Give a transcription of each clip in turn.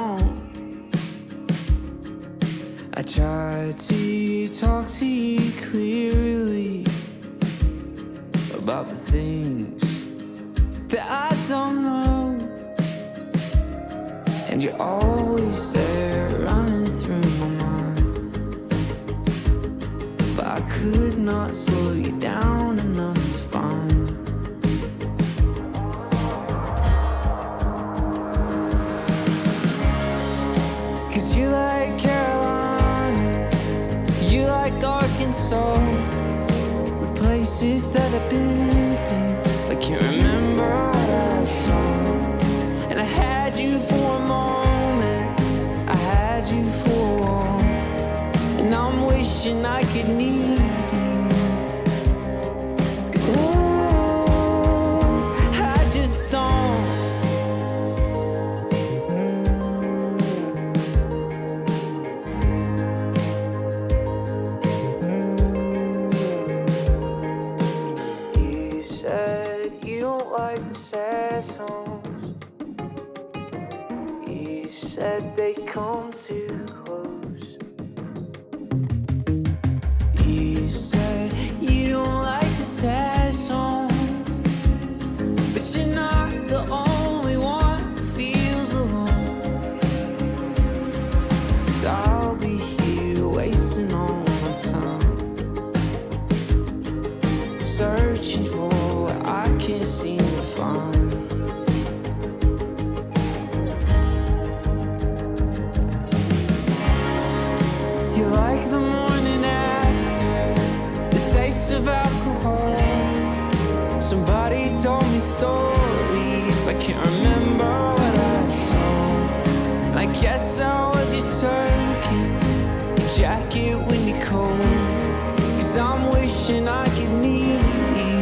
wrong. I tried to talk to you clearly about the things that I don't know, and you're always there running through my mind, but I could not slow you down enough to find. Cause you like Carolina, you like Arkansas, the places that I've been to, I can't remember what I saw. And I had you for a moment, I had you for a while, and I'm wishing I could need you. Oh, I just don't. You said you don't like the sad songs. You said they come too close. You said you don't like the sad songs, but you're not the only one who feels alone. 'Cause I'll be here wasting all my time, searching for what I can't seem to find. You like the morning after, the taste of alcohol. Somebody told me stories, but can't remember what I saw. I guess I was your turkey, your jacket when you're cold. 'Cause I'm wishing I could need you.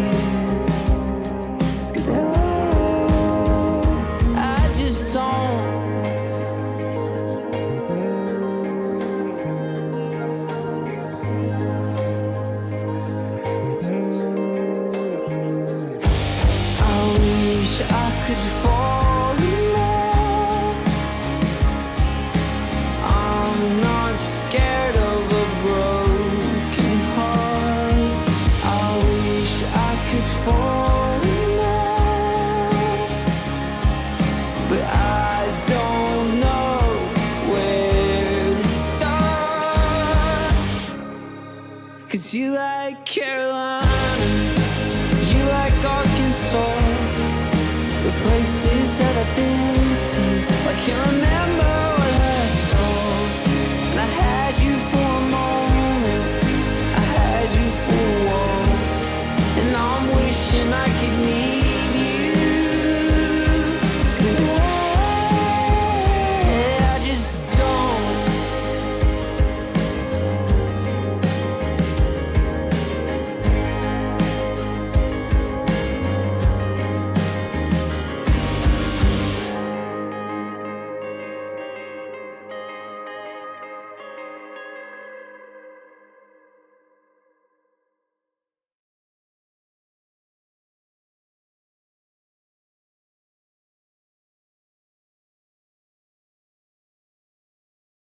Oh, I just don't. I wish I could fall in love. I'm not scared of a broken heart. I wish I could fall in love, but I don't know where to start. 'Cause you like Carolina, you like Arkansas, the places that I've been to, I can't remember